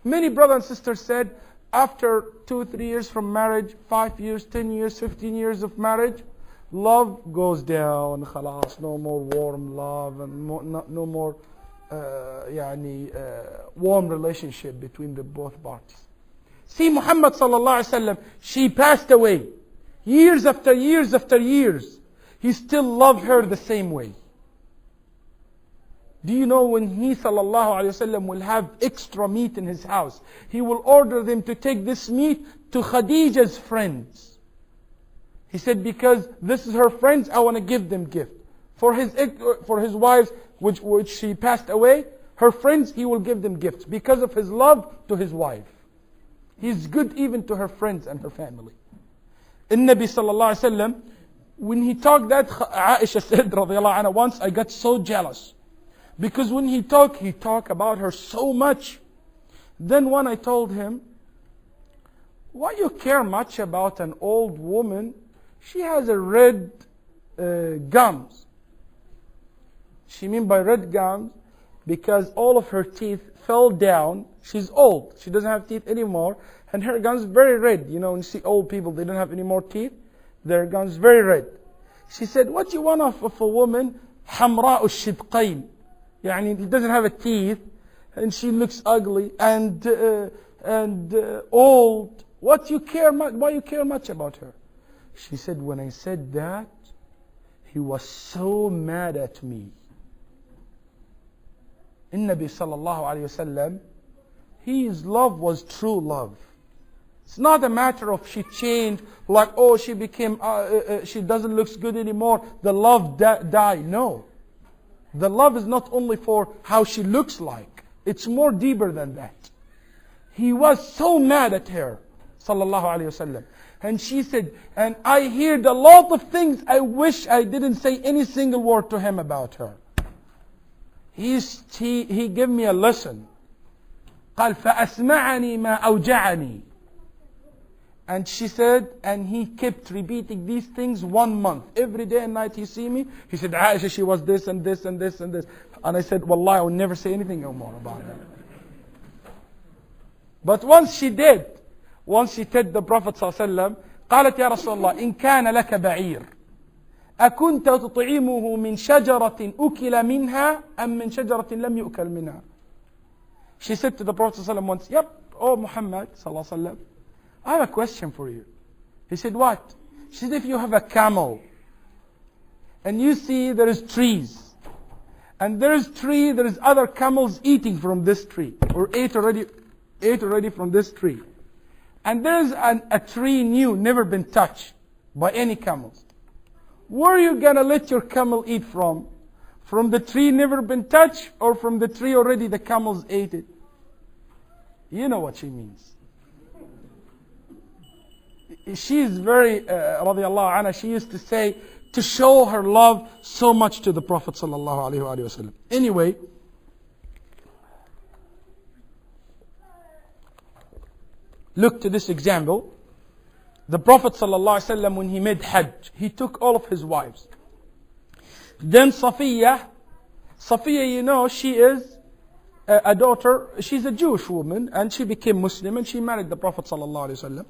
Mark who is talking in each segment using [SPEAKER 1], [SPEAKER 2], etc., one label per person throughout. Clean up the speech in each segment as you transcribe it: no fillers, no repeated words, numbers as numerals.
[SPEAKER 1] Many brothers and sisters said, after 2-3 years from marriage, 5 years, 10 years, 15 years of marriage, love goes down. خلاص, no more warm love and no more warm relationship between the both parties. See, Muhammad sallallahu alaihi wasallam, she passed away. Years after years after years, he still loved her the same way. Do you know when he sallallahu alaihi wasallam will have extra meat in his house, he will order them to take this meat to Khadija's friends. He said, because this is her friends, I want to give them gift. For his wives, which she passed away, her friends, he will give them gifts because of his love to his wife. He's good even to her friends and her family. In Nabi sallallahu alaihi wasallam, when he talked that, Aisha said, radiyallahu anha, once I got so jealous. Because when he talked about her so much. Then when I told him, why you care much about an old woman? She has a red gums. She mean by red gums, because all of her teeth fell down. She's old. She doesn't have teeth anymore. And her gums very red. You know, when you see old people, they don't have any more teeth. Their gums very red. She said, what you want of a woman? حمراء الشدقين. يعني, he doesn't have a teeth. And she looks ugly and old. Why you care much about her? She said, when I said that, he was so mad at me. In Nabi sallallahu alayhi wasallam, his love was true love. It's not a matter of she changed, like, oh, she became, she doesn't look good anymore, the love died. No. The love is not only for how she looks like. It's more deeper than that. He was so mad at her, sallallahu alayhi wasallam. And she said, and I heard a lot of things I wish I didn't say any single word to him about her. He gave me a lesson. قال فأسمعني ما أوجعني. And she said, and he kept repeating these things 1 month. Every day and night he see me. He said, Aisha, she was this and this and this and this. And I said, Wallahi, I will never say anything more about her. But once she told the Prophet ﷺ, قالت يا رسول الله إن كان لك بعير أكنت تطعمه من شجرة أكل منها أم من شجرة لم يؤكل منها. She said to the Prophet ﷺ once, yep, oh Muhammad ﷺ, I have a question for you. He said, what? She said, if you have a camel and you see there is trees and there is other camels eating from this tree or ate already from this tree. And there's a tree new, never been touched by any camels. Where are you going to let your camel eat from? From the tree never been touched or from the tree already the camels ate it? You know what she means. She is very, radiallahu anha, she used to say, to show her love so much to the Prophet sallallahu alaihi wasallam. Anyway, look to this example. The Prophet sallallahu alaihi wasallam, when he made Hajj, he took all of his wives. Then Safiya, you know, she is a daughter, she's a Jewish woman, and she became Muslim, and she married the Prophet sallallahu alaihi wasallam.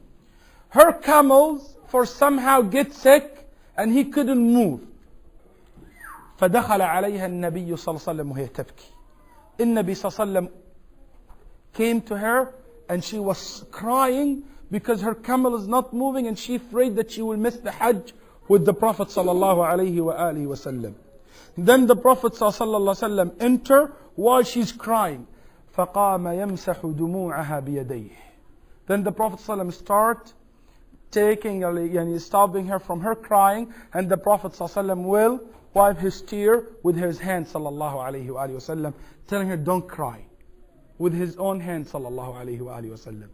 [SPEAKER 1] Her camels for somehow get sick and he couldn't move. فدخل عليها النبي صلى الله عليه وسلم وهي تبكي. النبي صلى الله عليه وسلم came to her and she was crying because her camel is not moving and she's afraid that she will miss the Hajj with the Prophet صلى الله عليه وآله وسلم. Then the Prophet صلى الله عليه وسلم enter while she's crying. فقام يمسح دموعها بيديه. Then the Prophet صلى الله عليه وسلم start stopping her from her crying, and the Prophet ﷺ will wipe his tear with his hand sallallahu alaihi wasallam, telling her don't cry, with his own hand sallallahu alaihi wasallam,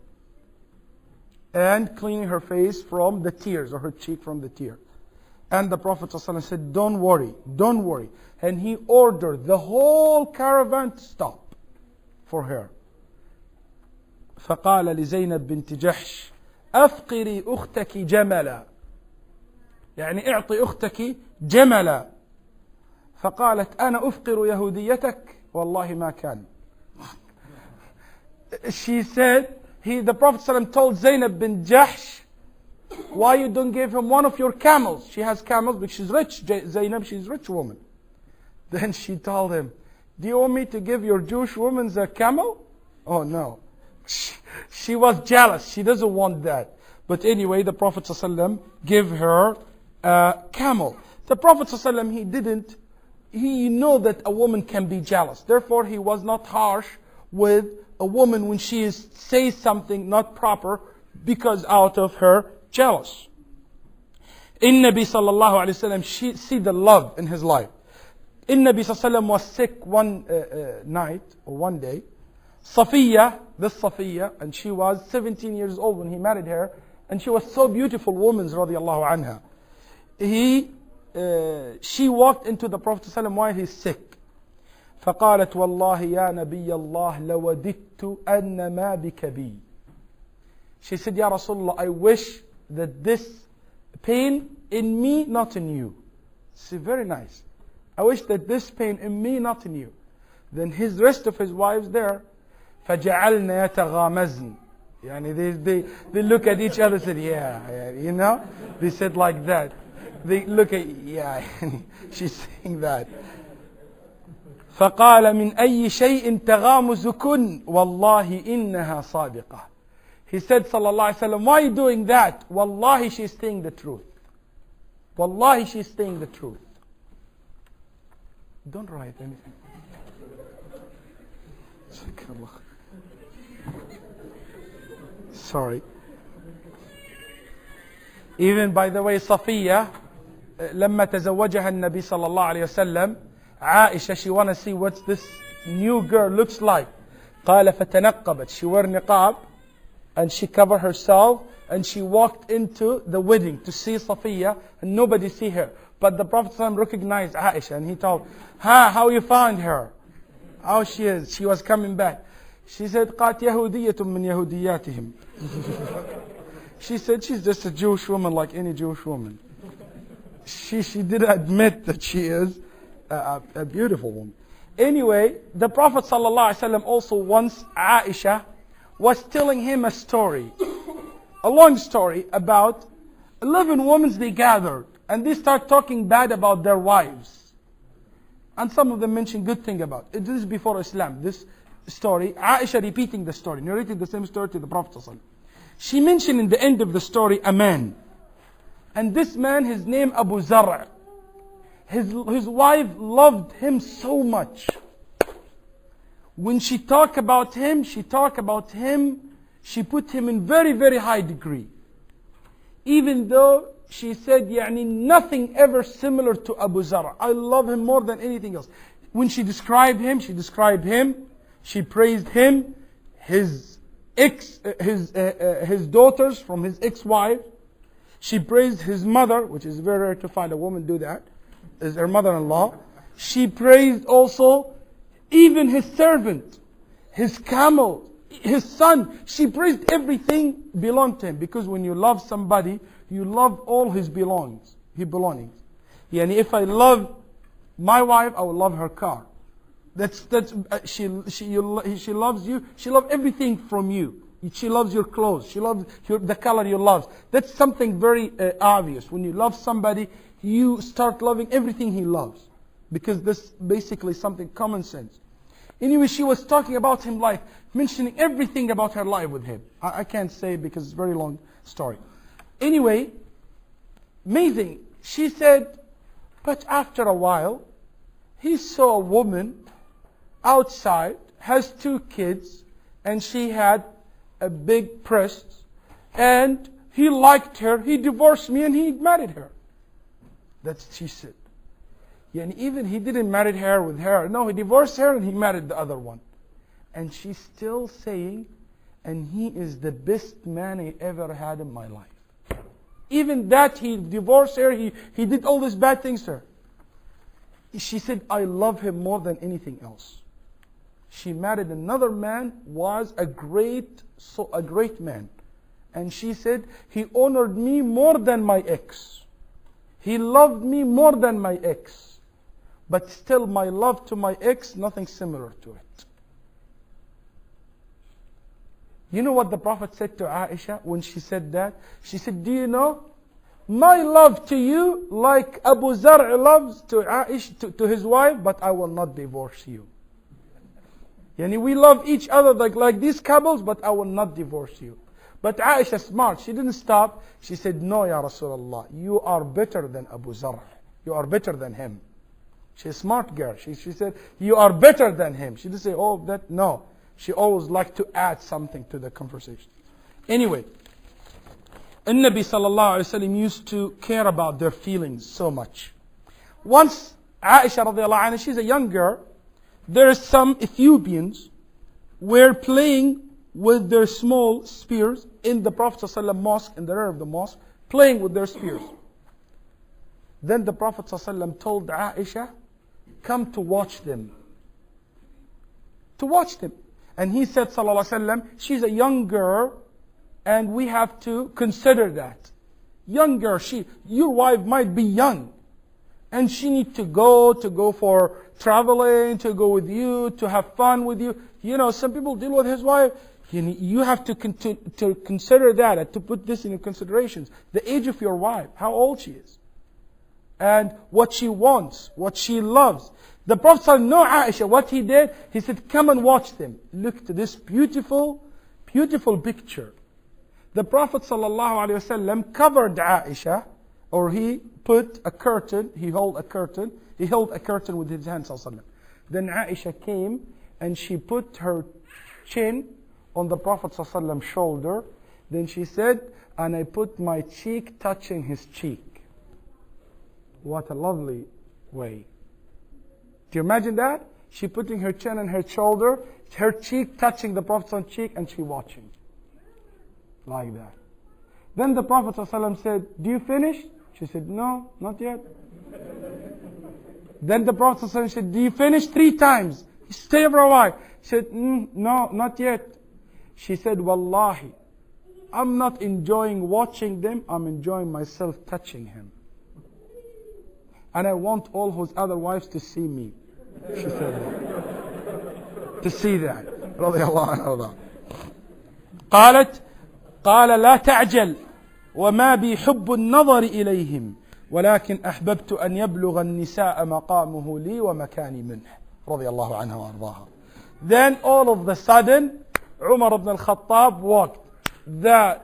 [SPEAKER 1] and cleaning her face from the tears or her cheek from the tear. And the Prophet ﷺ said, don't worry, and he ordered the whole caravan to stop for her. فقال لزينب بنت جحش أفقري أختك جملا، يعني اعطي أختك جملا. فقالت أنا أفقر يهوديتك والله ما كان. she said, the Prophet ﷺ told Zainab bin Jahsh, why you don't give him one of your camels? She has camels, but she's rich. Zainab, she's a rich woman. Then she told him, do you want me to give your Jewish woman a camel? Oh no. She was jealous. She doesn't want that. But anyway, the Prophet ﷺ gave her a camel. The Prophet ﷺ, he knew that a woman can be jealous. Therefore, he was not harsh with a woman when she says something not proper because out of her jealous. Nabi sallallahu alayhi wa sallam, see the love in his life. Nabi sallallahu alayhi wa sallam was sick one night or one day. Safiya, and she was 17 years old when he married her, and she was so beautiful woman, radiyallahu anha. She walked into the Prophet ﷺ while he's sick. فقالت والله يا نبي الله لوددت أن ما بك بي. She said, Ya Rasulullah, I wish that this pain in me, not in you. See, very nice. I wish that this pain in me, not in you. Then his rest of his wives there, فجعلنا يتغامزن. يعني they look at each other and said, yeah, you know? They said like that. They look at, yeah, she's saying that. فقال من أي شيء تغامزكن والله إنها صادقة. He said, sallallahu alaihi wasallam, why are you doing that? Wallahi, she's saying the truth. Wallahi, she's saying the truth. Don't write anything. Sorry. Even by the way, Safiya, لما تزوجها النبي صلى الله عليه وسلم, Aisha, she want to see what this new girl looks like. قال فتنقبت. She wore niqab and she covered herself and she walked into the wedding to see Safiya and nobody see her. But the Prophet ﷺ recognized Aisha and he told, how you found her? How she is? She was coming back. She said, قَاتْ يَهُودِيَّةٌ مِّن يَهُودِيَّاتِهِمْ. She said, she's just a Jewish woman like any Jewish woman. She did admit that she is a beautiful woman. Anyway, the Prophet ﷺ also once, Aisha, was telling him a story. A long story about 11 women they gathered. And they start talking bad about their wives. And some of them mention good thing about it. This is before Islam. This story, Aisha repeating the story, narrating the same story to the Prophet ﷺ. She mentioned in the end of the story a man. And this man, his name Abu Zar'. His wife loved him so much. When she talked about him, she put him in very, very high degree. Even though she said, nothing ever similar to Abu Zar'. I love him more than anything else. When she described him, she praised him, his daughters from his ex-wife. She praised his mother, which is very rare to find a woman do that, is her mother-in-law. She praised also even his servant, his camel, his son. She praised everything belonged to him. Because when you love somebody, you love all his belongings. If I love my wife, I will love her car. She loves you. She loves everything from you. She loves your clothes. She loves the color you love. That's something very obvious. When you love somebody, you start loving everything he loves. Because this basically something common sense. Anyway, she was talking about him life, mentioning everything about her life with him. I can't say because it's a very long story. Anyway, amazing. She said, but after a while, he saw a woman outside, has 2 kids, and she had a big breast, and he liked her, he divorced me, and he married her. That's what she said. And even he didn't marry her with her. No, he divorced her and he married the other one. And she's still saying, and he is the best man I ever had in my life. Even that he divorced her, he did all these bad things to her. She said, I love him more than anything else. She married another man, was a great man. And she said, he honored me more than my ex. He loved me more than my ex. But still my love to my ex, nothing similar to it. You know what the Prophet said to Aisha when she said that? She said, do you know, my love to you like Abu Zar' loves to Aisha, to his wife, but I will not divorce you. Yani we love each other like these couples, but I will not divorce you. But Aisha, smart, she didn't stop. She said, no, Ya Rasulullah, you are better than Abu Zar'. You are better than him. She's a smart girl. She said, you are better than him. She didn't say, oh, that, no. She always liked to add something to the conversation. Anyway, Nabi sallallahu alayhi wa sallam used to care about their feelings so much. Once, Aisha radiallahu anha, she's a young girl, there are some Ethiopians were playing with their small spears in the Prophet sallallahu alayhi wa sallam mosque, in the rear of the mosque, playing with their spears. Then the Prophet sallallahu alayhi wa sallam told Aisha, come to watch them. To watch them. And he said, sallallahu alayhi wa sallam, she's a young girl, and we have to consider that. Young girl, your wife might be young, and she need to go for traveling, to go with you, to have fun with you. You know, some people deal with his wife. You have to consider that, and to put this in your considerations. The age of your wife, how old she is, and what she wants, what she loves. The Prophet said, no, Aisha, what he did, he said, come and watch them. Look to this beautiful, beautiful picture. The Prophet ﷺ covered Aisha, or he put a curtain, he held a curtain with his hand. Then Aisha came and she put her chin on the Prophet ﷺ's shoulder. Then she said, and I put my cheek touching his cheek. What a lovely way. Do you imagine that? She putting her chin on her shoulder, her cheek touching the Prophet's cheek, and she watching. Like that. Then the Prophet ﷺ said, do you finish? She said, no, not yet. Then the Prophet ﷺ said, do you finish 3 times? Stay for a while. She said, no, not yet. She said, Wallahi, I'm not enjoying watching them, I'm enjoying myself touching him. And I want all his other wives to see me. She said that. To see that. رضي الله عنها. قال لا تعجل وما بي حب النظر إليهم ولكن أحببت أن يبلغ النساء مقامه لي ومكاني منه رضي الله عنها وأرضاها. Then all of the sudden Umar ibn al-Khattab walked. The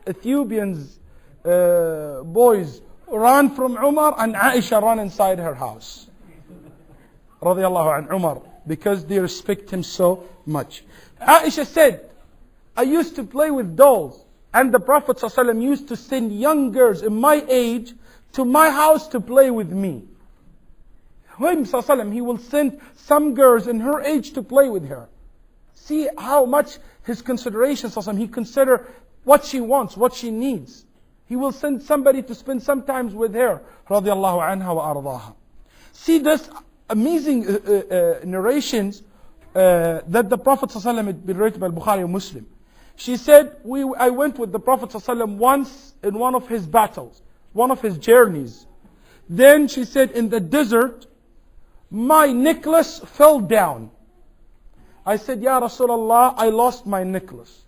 [SPEAKER 1] Ethiopians boys ran from Umar, and Aisha ran inside her house. Radiallahu an Umar, because they respect him so much. Aisha said, I used to play with dolls, and the Prophet ﷺ used to send young girls in my age to my house to play with me. Him ﷺ, he will send some girls in her age to play with her. See how much his consideration, ﷺ, he consider what she wants, what she needs. He will send somebody to spend some time with her. Radiallahu anha wa ardaha. See this amazing narrations that the Prophet ﷺ had been written by Bukhari and Muslim. She said, I went with the Prophet ﷺ once in one of his battles, one of his journeys. Then she said, in the desert, my necklace fell down. I said, Ya Rasulullah, I lost my necklace.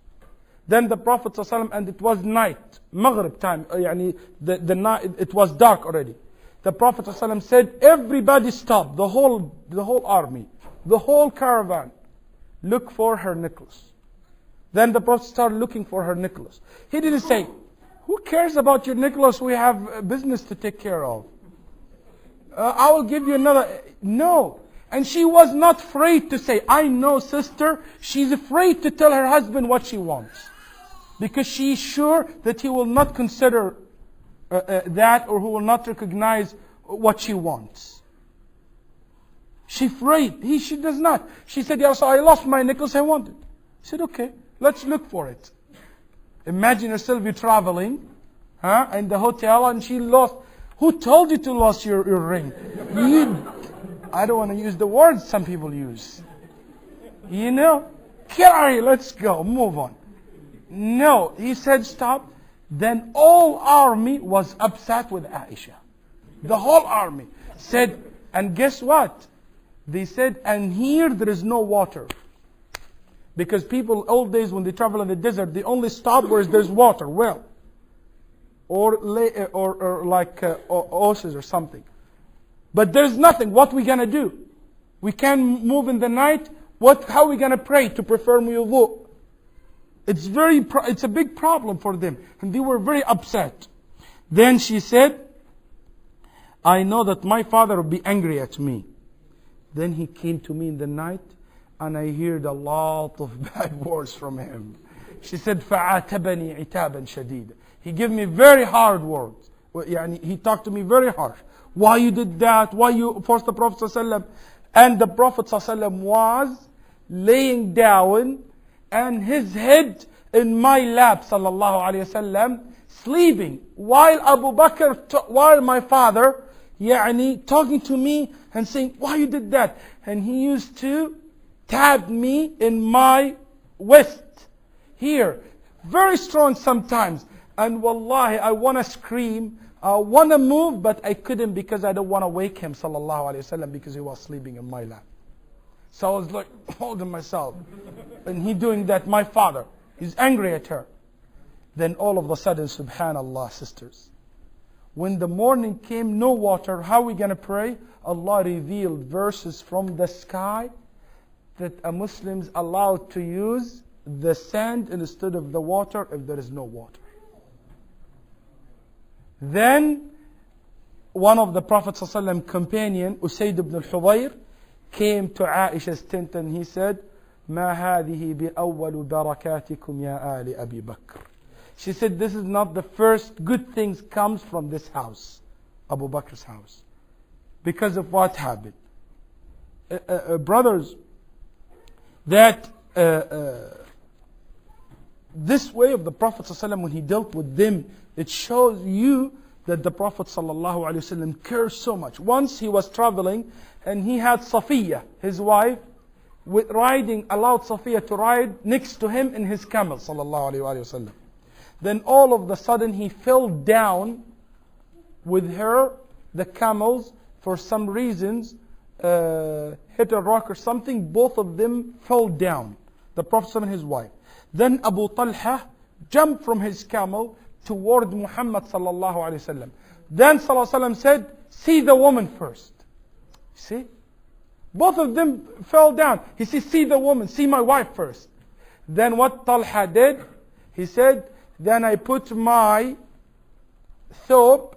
[SPEAKER 1] Then the Prophet ﷺ, and it was night, Maghrib time, the night, it was dark already. The Prophet ﷺ said, everybody stop, the whole army, the whole caravan, look for her necklace. Then the Prophet started looking for her necklace. He didn't say, who cares about your necklace? We have business to take care of. I will give you another. No. And she was not afraid to say, I know, sister, she's afraid to tell her husband what she wants. Because she is sure that he will not consider that, or who will not recognize what she wants. She's afraid. She does not. She said, yeah, so I lost my necklace, I want it. He said, okay, let's look for it. Imagine yourself, you're traveling in the hotel, and she lost. Who told you to lose your ring? I don't want to use the words some people use. You know, carry, let's go, move on. No, he said stop. Then all army was upset with Aisha. The whole army said, and guess what? They said, and here there is no water. Because people, old days when they travel in the desert, they only stop where there's water, well. Or like oases or something. But there's nothing. What we gonna do? We can't move in the night. How are we gonna pray to perform wudu? It's a big problem for them. And they were very upset. Then she said, I know that my father will be angry at me. Then he came to me in the night, and I heard a lot of bad words from him. She said, فَعَاتَبَنِي عِتَابًا شَدِيدًا. He gave me very hard words. He talked to me very harsh. Why you did that? Why you forced the Prophet ﷺ? And the Prophet ﷺ was laying down, and his head in my lap, sallallahu alayhi wasallam, sleeping, while while my father, talking to me and saying, why you did that? And he used to tap me in my waist here, very strong sometimes. And wallahi, I want to scream, I want to move, but I couldn't because I don't want to wake him, sallallahu alayhi wasallam, because he was sleeping in my lap. So I was like holding myself, and he doing that. My father, he's angry at her. Then all of a sudden, subhanallah, sisters, when the morning came, no water, how are we going to pray? Allah revealed verses from the sky that a Muslim's allowed to use the sand instead of the water if there is no water. Then one of the Prophet's ﷺ companion, Usayd ibn al-Hudayr, came to Aisha's tent and he said, ما هذه بأول بركاتكم يا آل أبي بكر. She said, this is not the first good things comes from this house, Abu Bakr's house. Because of what happened. Brothers, that this way of the Prophet ﷺ when he dealt with them, it shows you that the Prophet ﷺ cares so much. Once he was traveling and he had Safiya, his wife, allowed Safiya to ride next to him in his camel, ﷺ. Then all of a sudden he fell down with her, the camels, for some reasons, hit a rock or something, both of them fell down. The Prophet and his wife. Then Abu Talha jumped from his camel toward Muhammad sallallahu alaihi wasallam. Then sallallahu alaihi wasallam said, see the woman first. See? Both of them fell down. He said, see the woman, see my wife first. Then what Talha did, he said, then I put my thobe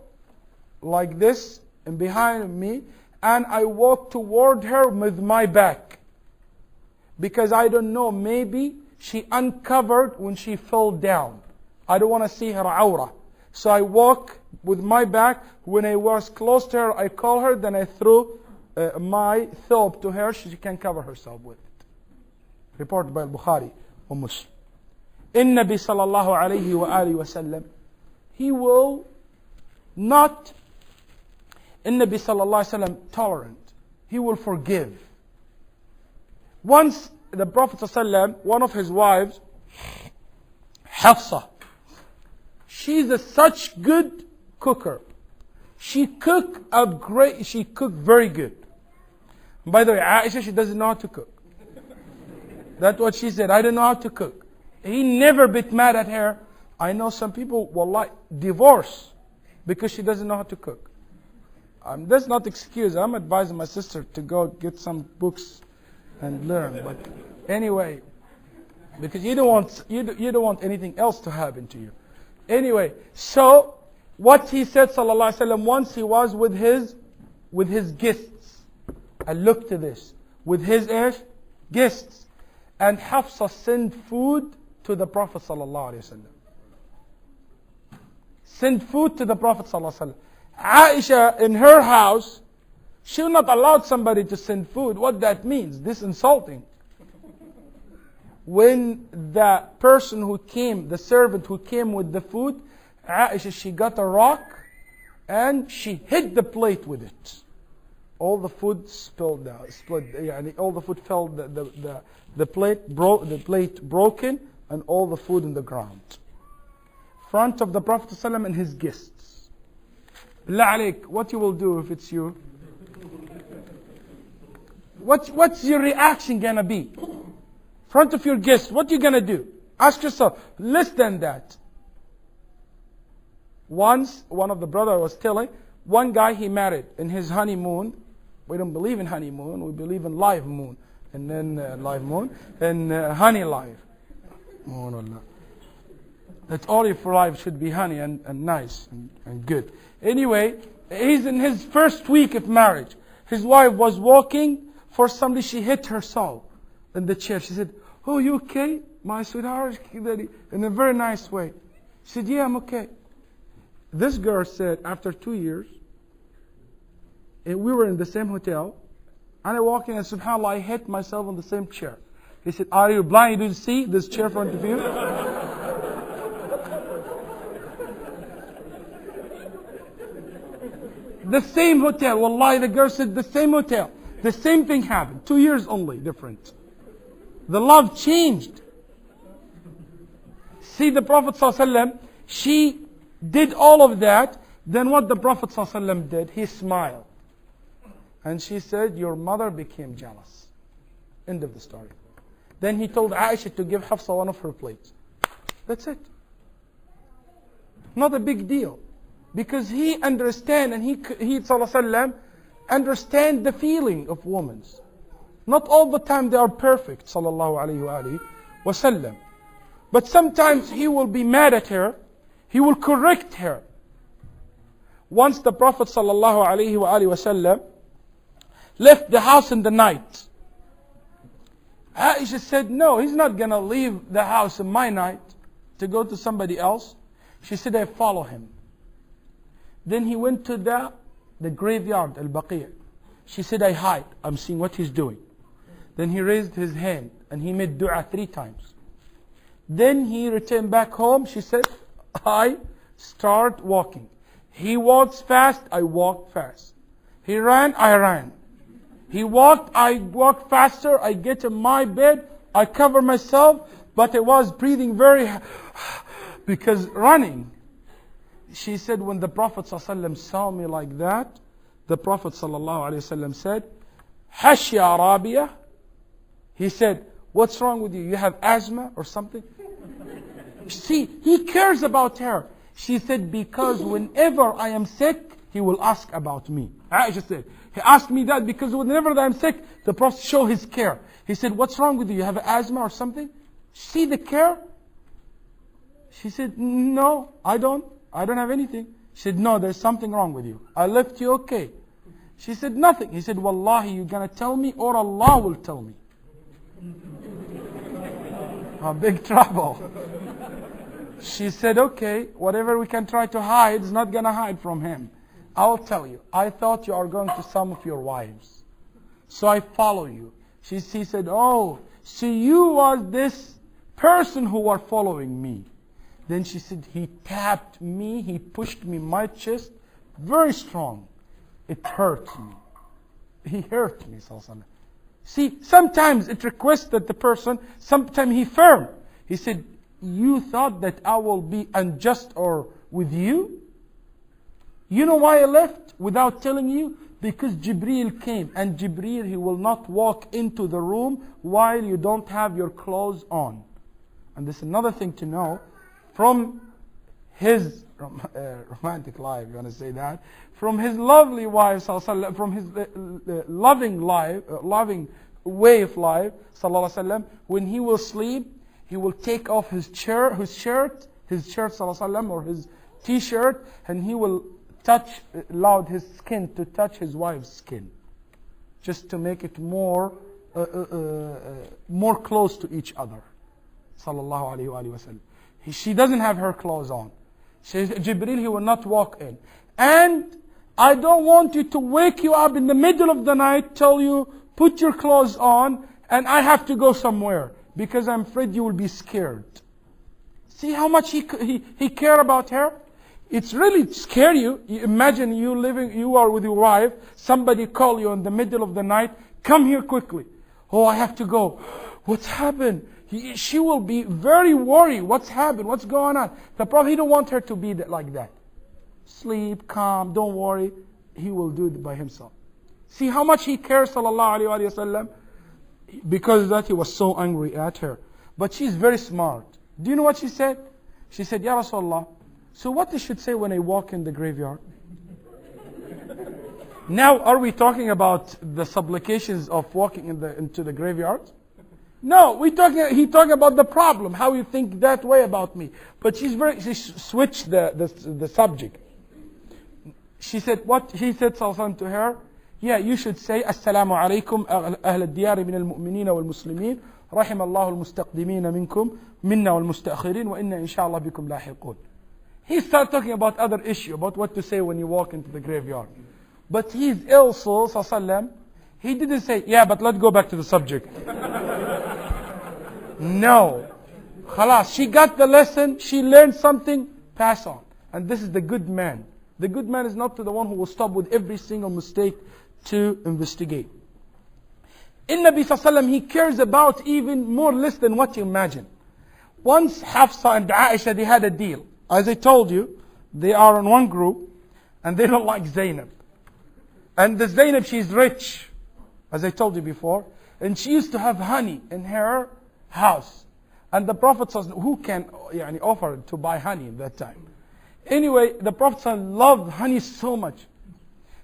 [SPEAKER 1] like this and behind me, and I walked toward her with my back. Because I don't know, maybe she uncovered when she fell down. I don't want to see her awrah. So I walk with my back. When I was close to her, I call her, then I threw my thobe to her, she can cover herself with it. Reported by Bukhari or Muslim. In Nabi sallallahu alayhi wa alihi wa sallam, he will not, in Nabi sallallahu alayhi wa sallam, tolerant. He will forgive. Once the Prophet sallallahu alayhi wa sallam, one of his wives, Hafsa, she's such good cooker. She cooked very good. By the way, Aisha, she doesn't know how to cook. That's what she said. I don't know how to cook. He never bit mad at her. I know some people will divorce because she doesn't know how to cook. That's not excuse. I'm advising my sister to go get some books and learn. But anyway, because you don't want anything else to happen to you. Anyway, so what he said, sallallahu alaihi wasallam, once he was with his guests. And look to this, with his guests, and Hafsa sent food to the Prophet sallallahu alaihi wasallam. Sent food to the Prophet sallallahu alaihi wasallam. Aisha in her house, she will not allow somebody to send food. What that means? This insulting. When the person who came, the servant who came with the food, Aisha, she got a rock and she hit the plate with it. All the food spilled down, all the food fell, the plate broken, and all the food in the ground. Front of the Prophet ﷺ and his guests. Billah alayk, what you will do if it's you? What's your reaction gonna be? front of your guests, what are you going to do? Ask yourself, less than that. Once, one of the brothers was telling, one guy he married in his honeymoon. We don't believe in honeymoon, we believe in live moon. And then live moon, and honey live. Oh, no. That olive for life should be honey and nice and good. Anyway, he's in his first week of marriage. His wife was walking, for somebody, she hit herself in the chair. She said, "Oh, you okay, my sweetheart?" In a very nice way. She said, "Yeah, I'm okay." This girl said, after 2 years, we were in the same hotel, and I walked in and subhanAllah, I hit myself on the same chair. He said, "Are you blind? You didn't see this chair in front of you?" The same hotel. Wallahi, the girl said, the same hotel. The same thing happened. 2 years only different. The love changed. See, the Prophet ﷺ, she did all of that. Then what the Prophet ﷺ did, he smiled. And she said, "Your mother became jealous." End of the story. Then he told Aisha to give Hafsa one of her plates. That's it. Not a big deal. Because he understand, and he ﷺ, understand the feeling of women. Not all the time they are perfect, sallallahu alayhi wa sallam. But sometimes he will be mad at her. He will correct her. Once the Prophet sallallahu alayhi wa sallam left the house in the night. Aisha said, "No, he's not going to leave the house in my night to go to somebody else." She said, "I follow him." Then he went to the graveyard, Al-Baqi'. She said, "I hide. I'm seeing what he's doing." Then he raised his hand and he made dua 3 times. Then he returned back home. She said, "I start walking." He walks fast, I walk fast. He ran, I ran. He walked, I walked faster. I get in my bed, I cover myself, but I was breathing very because running. She said, when the Prophet ﷺ saw me like that, the Prophet ﷺ said, "Hash ya Rabia." He said, "What's wrong with you? You have asthma or something?" See, he cares about her. She said, "Because whenever I am sick, he will ask about me." Aisha said, he asked me that because whenever I'm sick, the Prophet show his care. He said, "What's wrong with you? You have asthma or something?" See the care? She said, "No, I don't have anything." She said, "No, there's something wrong with you. I left you okay." She said, "Nothing." He said, "Wallahi, you're going to tell me or Allah will tell me." A big trouble. She said, "Okay, whatever we can try to hide is not going to hide from him. I'll tell you. I thought you are going to some of your wives. So I follow you." She said, "Oh, so you was this person who were following me." Then she said, "He tapped me, he pushed me in my chest, very strong. It hurt me. He hurt me." See, sometimes it requests that the person, sometimes he firm. He said, "You thought that I will be unjust or with you? You know why I left without telling you? Because Jibreel came, and Jibreel, he will not walk into the room while you don't have your clothes on." And this is another thing to know. From his romantic life, you want to say that? From his lovely wife, from his loving life, loving way of life, when he will sleep, he will take off his shirt, or his t-shirt, and he will allowed his skin to touch his wife's skin, just to make it more close to each other. Sallallahu alayhi wa sallam. She doesn't have her clothes on. Jibreel, he will not walk in. And I don't want you to wake you up in the middle of the night, tell you, put your clothes on, and I have to go somewhere, because I'm afraid you will be scared. See how much he care about her? It's really scare you. Imagine you are with your wife, somebody call you in the middle of the night, "Come here quickly." "Oh, I have to go." "What's happened?" She will be very worried. What's happened? What's going on? The Prophet, he don't want her to be like that. Sleep, calm, don't worry. He will do it by himself. See how much he cares, sallallahu alayhi wa sallam. Because of that, he was so angry at her. But she's very smart. Do you know what she said? She said, Ya Rasulullah, so what I should say when I walk in the graveyard? Now, are we talking about the supplications of walking into the graveyard? No, he talking about the problem, how you think that way about me. But she switched the subject. She said, what he said sallallahu to her, yeah, you should say, Assalamu alaikum ahl al-diyar min al-mu'mineen wal-muslimin, rahim Allah al-mustaqdimin minkum, minna wal-mustakhirin, wa inna inshallah bikum lahiqun. He started talking about other issue, about what to say when you walk into the graveyard. But his ill soul, sallallahu, he didn't say, yeah, but let's go back to the subject. No. Khalas, she got the lesson, she learned something, pass on. And this is the good man. The good man is not the one who will stop with every single mistake to investigate. In Nabi sallallahu, he cares about even more less than what you imagine. Once Hafsa and Aisha, they had a deal. As I told you, they are in one group and they don't like Zainab. And the Zainab, she's rich, as I told you before, and she used to have honey in her house. And the Prophet says, who can offer to buy honey at that time? Anyway, the Prophet loved honey so much.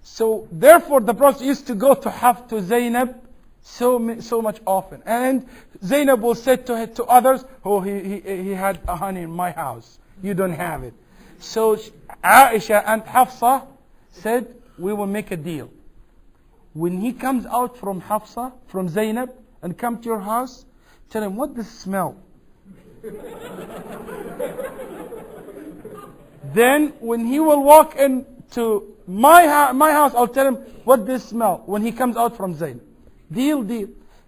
[SPEAKER 1] So therefore the Prophet used to go to Zainab so much often. And Zainab will say to others, oh, he had a honey in my house. You don't have it. So Aisha and Hafsa said, we will make a deal. When he comes out from Hafsa, from Zainab, and come to your house, tell him, what does it smell? Then when he will walk into my house, I'll tell him, what does it smell? When he comes out from Zainab. Deal.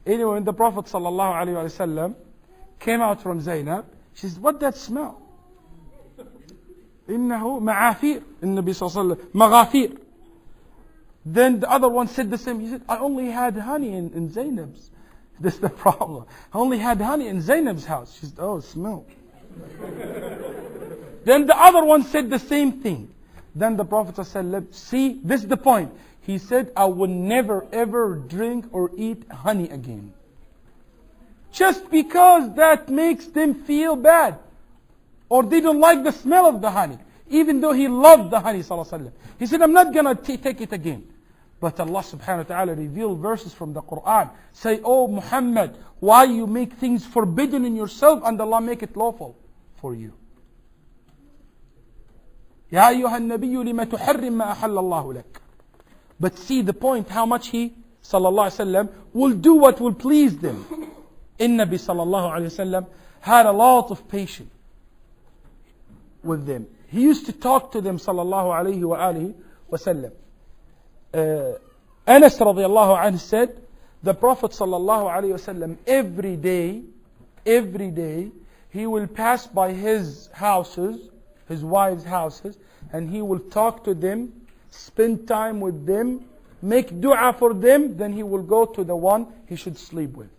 [SPEAKER 1] Anyway, when the Prophet ﷺ came out from Zainab, she said, what does that smell? إنه معافير. النبي صلى الله عليه وسلم مغافير. Then the other one said the same. He said, I only had honey in Zainab's. This is the problem. I only had honey in Zainab's house. She said, oh, smell. Then the other one said the same thing. Then the Prophet said, see, this is the point. He said, I will never ever drink or eat honey again. Just because that makes them feel bad. Or they don't like the smell of the honey. Even though he loved the honey, sallallahu alaihi wasallam. He said, I'm not going to take it again. But Allah subhanahu wa ta'ala revealed verses from the Quran. Say, oh Muhammad, why you make things forbidden in yourself and Allah make it lawful for you? Ya ayyuha nabiyyu lima tuharrim ma ahalla Allahu lak. But see the point, how much he, sallallahu alayhi wa sallam, will do what will please them. Nabi sallallahu alayhi wa sallam had a lot of patience with them. He used to talk to them, sallallahu alayhi wa alihi wa sallam. Anas radiallahu anhu said, the Prophet sallallahu alayhi wa sallam, every day, he will pass by his houses, his wives' houses, and he will talk to them, spend time with them, make dua for them, then he will go to the one he should sleep with.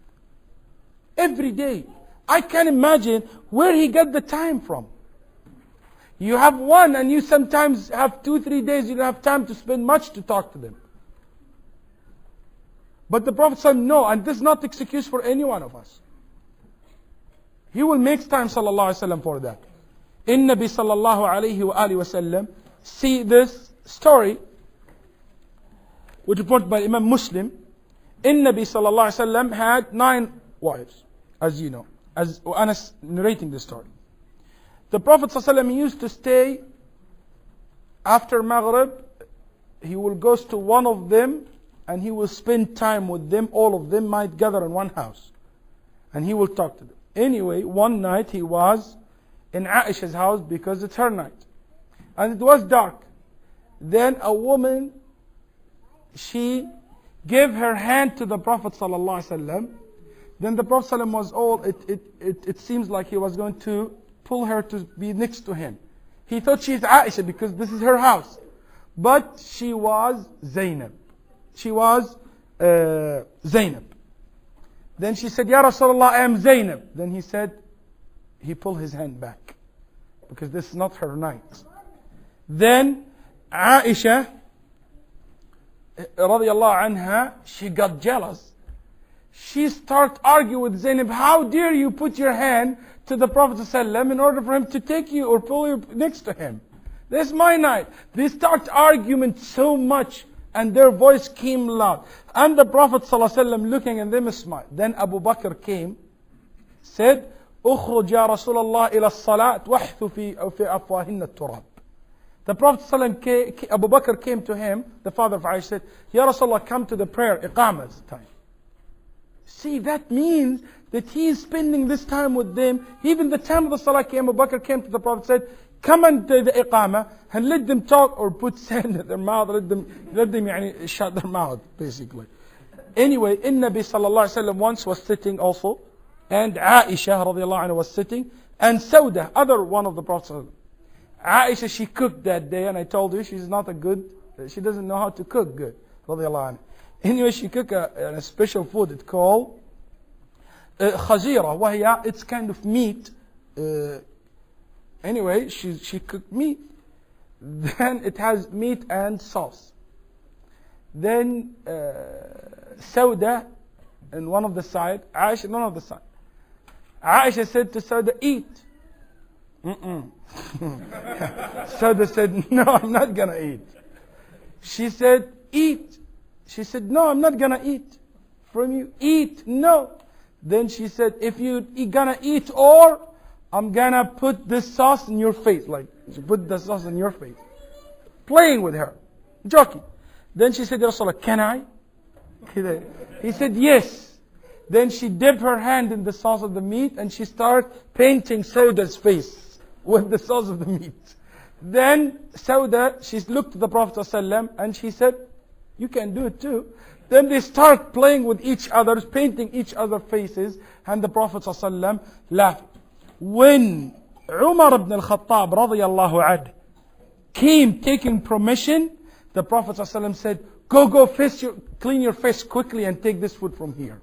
[SPEAKER 1] Every day. I can't imagine where he got the time from. You have one and you sometimes have 2-3 days, you don't have time to spend much to talk to them. But the Prophet said no, and this is not excuse for any one of us. He will make time sallallahu alaihi wasallam for that. In Nabi sallallahu alaihi wa alihi wasallam, see this story, which is reported by Imam Muslim. In Nabi sallallahu alaihi wasallam had 9 wives, as you know, as Anas narrating the story. The Prophet ﷺ used to stay after Maghrib. He will go to one of them and he will spend time with them. All of them might gather in one house. And he will talk to them. Anyway, one night he was in Aisha's house because it's her night. And it was dark. Then a woman, she gave her hand to the Prophet ﷺ. Then the Prophet ﷺ was all, it seems like he was going to pull her to be next to him. He thought she's Aisha because this is her house. But she was Zainab. She was Zainab. Then she said, Ya Rasulullah, I am Zainab. Then he pulled his hand back. Because this is not her night. Then Aisha, radiallahu anha, she got jealous. she start arguing with Zainab, how dare you put your hand to the Prophet ﷺ in order for him to take you or pull you next to him. This is my night. They start arguing so much and their voice came loud. And the Prophet ﷺ looking at them smiled. Then Abu Bakr came, said, اخرج يا رسول الله إلى الصلاة واحث في أفواهن التراب. The Prophet ﷺ, Abu Bakr came to him, the father of Aisha, said, Ya Rasulullah, come to the prayer, Iqamah's time. See, that means that he is spending this time with them. Even the time of the Salah came, Abu Bakr came to the Prophet and said, come and do the Iqamah and let them talk or put sand in their mouth, let them يعني, shut their mouth, basically. Anyway, Nabi sallallahu alayhi wa sallam once was sitting also, and Aisha radiallahu anha was sitting, and Sauda, other one of the Prophet. Aisha, she cooked that day, and I told you she's not a good, she doesn't know how to cook good, radiallahu anha. Anyway, she cooked a special food, it's called khazira, وهي, it's kind of meat. Anyway, she cooked meat. Then it has meat and sauce. Then Sauda, in one of the side, Aisha, none of the side. Aisha said to Sauda, eat. Sauda said, no, I'm not gonna eat. She said, eat. She said, no, I'm not gonna eat from you. Eat, no. Then she said, if you're gonna eat, or I'm gonna put this sauce in your face. Like, she put the sauce in your face. Playing with her. Joking. Then she said, Rasulullah, can I? He said, yes. Then she dipped her hand in the sauce of the meat and she started painting Sauda's face with the sauce of the meat. Then Sauda, she looked at the Prophet ﷺ and she said, you can do it too. Then they start playing with each other, painting each other's faces, and the Prophet ﷺ laughed. When Umar ibn al-Khattab radiyallahu anhu came taking permission, the Prophet ﷺ said, go clean your face quickly and take this food from here.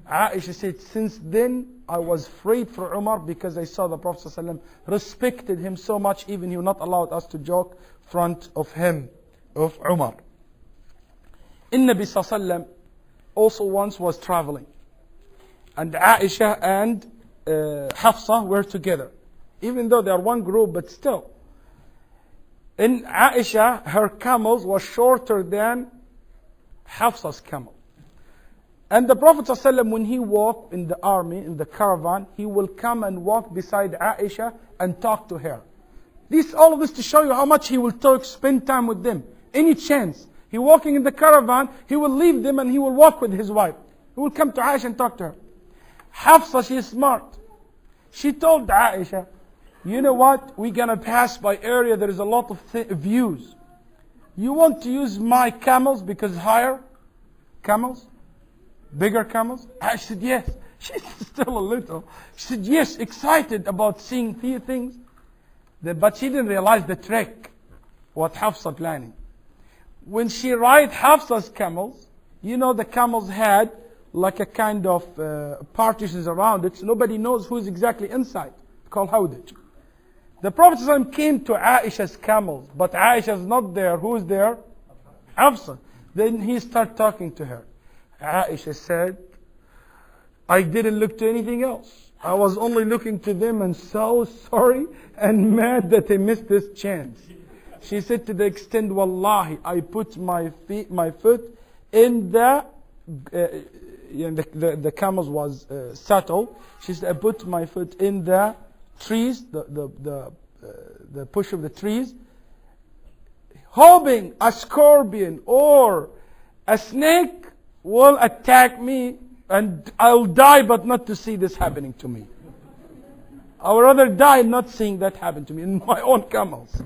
[SPEAKER 1] Aisha said, since then I was afraid for Umar because I saw the Prophet ﷺ respected him so much, even he would not allow us to joke in front of him, of Umar. Nabi ﷺ also once was traveling, and Aisha and Hafsa were together, even though they are one group, but still. In Aisha, her camels was shorter than Hafsa's camel. And the Prophet ﷺ, when he walked in the army, in the caravan, he will come and walk beside Aisha and talk to her. All of this to show you how much he will talk, spend time with them. Any chance. He walking in the caravan, he will leave them and he will walk with his wife. He will come to Aisha and talk to her. Hafsa, she is smart. She told Aisha, you know what? We're going to pass by area, there is a lot of views. You want to use my camels because higher camels? Bigger camels? Aisha said, yes. She's still a little. She said, yes, excited about seeing things. But she didn't realize the trick, what Hafsa planning. When she ride Hafsa's camels, you know the camels had like a kind of partitions around it, so nobody knows who's exactly inside. It's called Hawdaj. The Prophet ﷺ came to Aisha's camels, but Aisha's not there. Who's there? Hafsa. Then he started talking to her. Aisha said, I didn't look to anything else. I was only looking to them and so sorry and mad that I missed this chance. She said to the extent, Wallahi, I put my foot in the camels was settled. She said, I put my foot in the trees, the push of the trees, hoping a scorpion or a snake will attack me and I'll die but not to see this happening to me. I would rather die not seeing that happen to me in my own camels.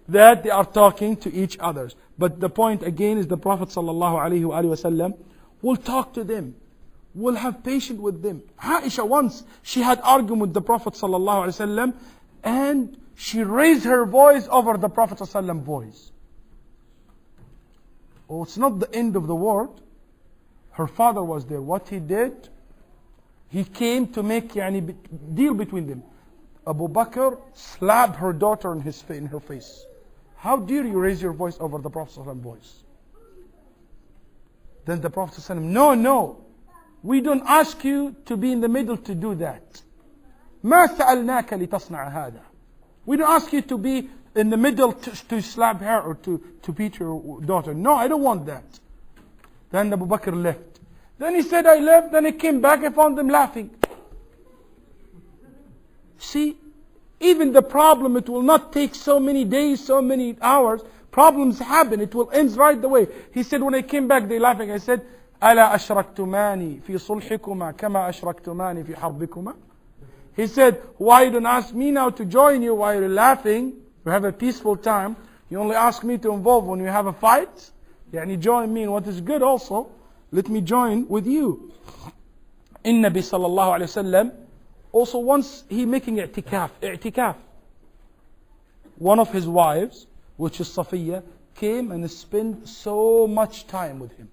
[SPEAKER 1] That they are talking to each other. But the point again is the Prophet ﷺ will talk to them, will have patience with them. Aisha once, she had argument with the Prophet ﷺ and she raised her voice over the Prophet ﷺ voice. Oh, it's not the end of the world. Her father was there. What he did, he came to make deal between them. Abu Bakr slapped her daughter in her face. How dare you raise your voice over the Prophet's voice? Then the Prophet said, no, We don't ask you to be in the middle to do that. ما سألناك لتصنع هذا. We don't ask you to be in the middle to slap her or to beat your daughter. No, I don't want that. Then Abu Bakr left. Then he said, I left. Then he came back. I found them laughing. See, even the problem, it will not take so many days, so many hours. Problems happen. It will end right away. He said, when I came back, they laughing. I said, ألا أشركتماني في صلحكما كما أشركتماني في حربكما. He said, why don't ask me now to join you while you're laughing? You have a peaceful time. You only ask me to involve when you have a fight. يعني join me in what is good also. Let me join with you. Nabi sallallahu alayhi wasallam also once he making i'tikaf. One of his wives, which is Safiya, came and spent so much time with him.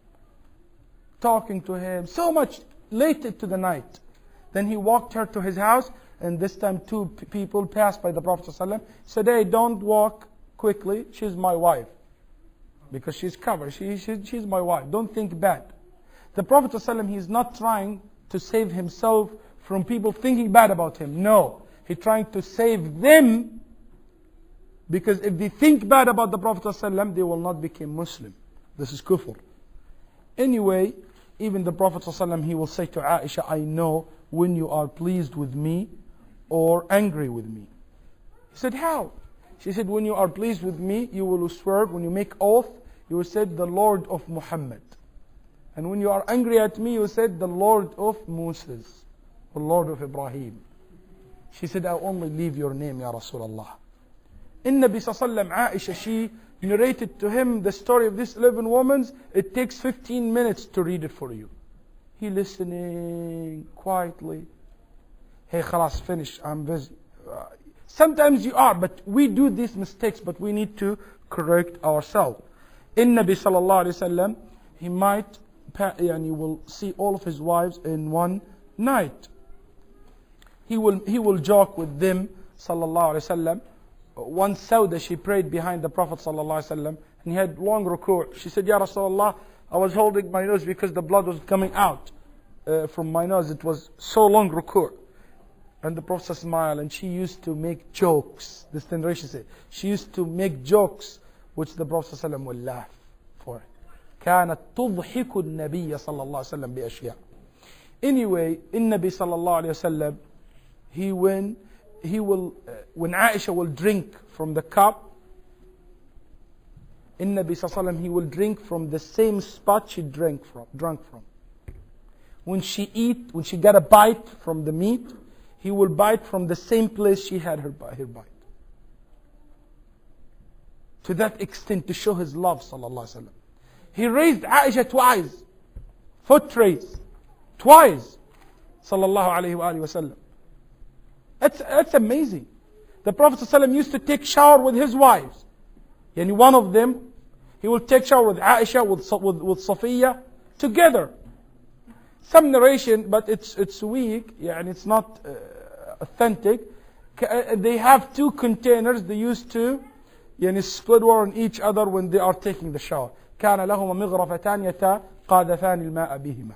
[SPEAKER 1] Talking to him, so much, late into the night. Then he walked her to his house, and this time two people passed by the Prophet ﷺ. Said, hey, don't walk quickly, she's my wife. Because she's covered, she's my wife, don't think bad. The Prophet ﷺ, he's not trying to save himself from people thinking bad about him. No, he's trying to save them, because if they think bad about the Prophet ﷺ, they will not become Muslim. This is kufr. Anyway, even the Prophet ﷺ, he will say to Aisha, I know when you are pleased with me or angry with me. He said, how? She said, when you are pleased with me, you will swear, when you make oath, you will say, the Lord of Muhammad. And when you are angry at me, you will say, the Lord of Moses, the Lord of Ibrahim. She said, I only leave your name, Ya Rasulullah. In Nabi Sallallahu Aisha, she narrated to him the story of this 11 women. It takes 15 minutes to read it for you. He listening quietly. Hey, khalas, finish, I'm busy. Sometimes you are, but we do these mistakes, but we need to correct ourselves. In Nabi sallallahu alayhi wasallam, he might, you will see all of his wives in one night. He will joke with them, sallallahu alayhi wasallam. One Sauda, she prayed behind the Prophet sallallahu alayhi wasallam, and he had long ruku'. She said, Ya Rasulullah, I was holding my nose because the blood was coming out from my nose. It was so long ruku'. And the Prophet smiled, and she used to make jokes. This generation said, she used to make jokes, which the Prophet ﷺ will laugh for it. كانت تضحك النبي صلى الله عليه وسلم بأشياء. Anyway, in Nabi صلى الله عليه وسلم, when Aisha will drink from the cup, in Nabi صلى الله عليه وسلم, he will drink from the same spot she drunk from. When she got a bite from the meat, he will bite from the same place she had her bite. To that extent, to show his love, sallallahu alaihi wasallam. He raised Aisha twice, foot raise, twice, sallallahu alaihi wasallam. That's amazing. The Prophet ﷺ used to take shower with his wives. And one of them, he will take shower with Aisha, with Safiya, together. Some narration, but it's weak, and it's not authentic. They have two containers. They used to split water on each other when they are taking the shower. كان لهما مغرفتان يتقاذفان الماء بهما.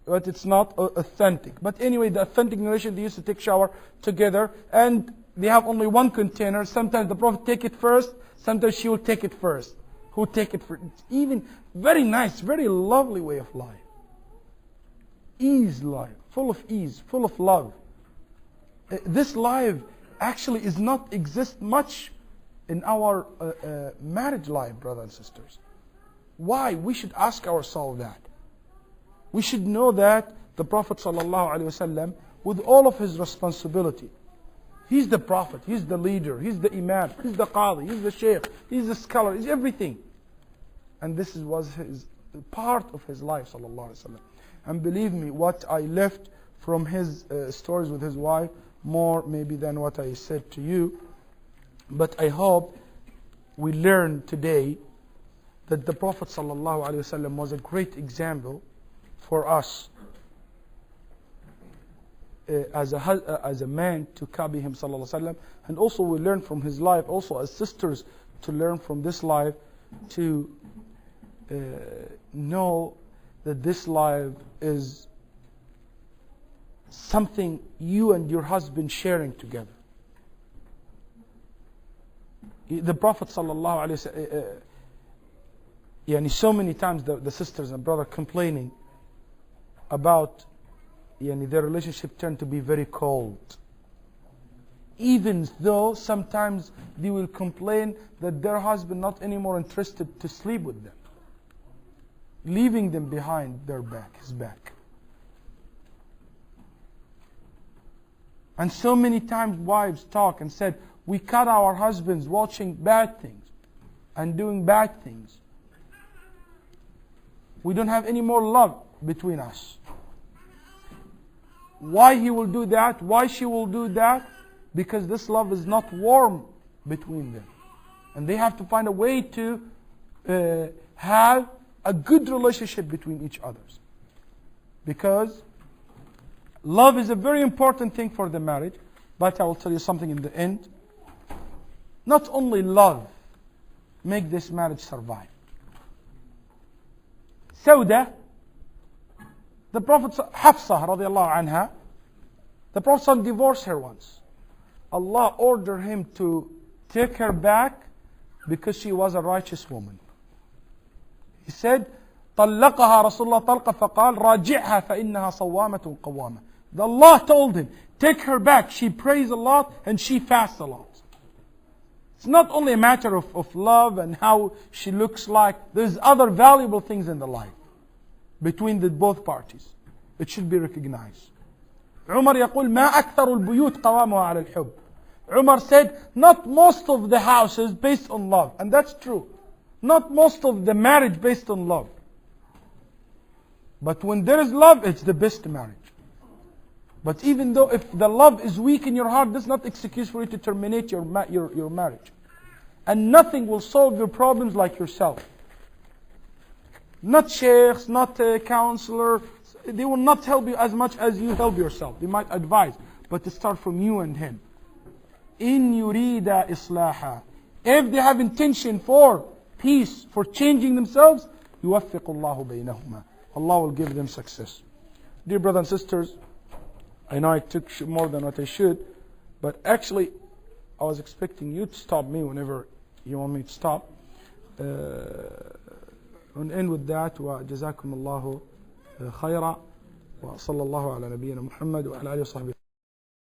[SPEAKER 1] But it's not authentic. But anyway, the authentic narration, they used to take shower together, and they have only one container. Sometimes the Prophet take it first. Sometimes she will take it first. Who take it first? It's even very nice, very lovely way of life. Ease life, full of ease, full of love. This life actually is not exist much in our marriage life, brothers and sisters. Why? We should ask ourselves that. We should know that the Prophet ﷺ, with all of his responsibility, he's the Prophet, he's the leader, he's the Imam, he's the Qadi, he's the Shaykh, he's the scholar, he's everything. And this was his part of his life, ﷺ. And believe me, what I left from his stories with his wife, more maybe than what I said to you. But I hope we learn today that the Prophet ﷺ was a great example for us as a man to copy him ﷺ. And also we learn from his life, also as sisters to learn from this life, to know that this life is something you and your husband sharing together. The Prophet sallallahu alaihi wasallam, so many times the sisters and brother complaining about their relationship turned to be very cold. Even though sometimes they will complain that their husband not anymore interested to sleep with them, leaving them behind his back. And so many times wives talk and said, we cut our husbands watching bad things and doing bad things. We don't have any more love between us. Why he will do that? Why she will do that? Because this love is not warm between them. And they have to find a way to have a good relationship between each other. Because love is a very important thing for the marriage. But I will tell you something in the end. Not only love make this marriage survive. Sauda, the Prophet Hafsa radiallahu anha, the Prophet divorced her once. Allah ordered him to take her back because she was a righteous woman. He said, طلقها رسول الله طلقة فقال راجعها فإنها صوامة قوامة. Allah told him, take her back. She prays a lot and she fasts a lot. It's not only a matter of love and how she looks like. There's other valuable things in the life between both parties. It should be recognized. Umar يقول ما أكثر البيوت قوامها على الحب. Umar said, not most of the houses based on love. And that's true. Not most of the marriage based on love. But when there is love, it's the best marriage. But even though if the love is weak in your heart, that's not excuse for you to terminate your marriage. And nothing will solve your problems like yourself. Not sheikhs, not a counselor. They will not help you as much as you help yourself. They might advise, but to start from you and him. In yurida islaha. If they have intention for peace, for changing themselves, يوفق الله بينهما. Allah will give them success. Dear brothers and sisters, I know I took more than what I should, but actually I was expecting you to stop me whenever you want me to stop. And end with that. وجزاكم الله خيرا وصلى الله على نبينا محمد وعلى آله وصحبه.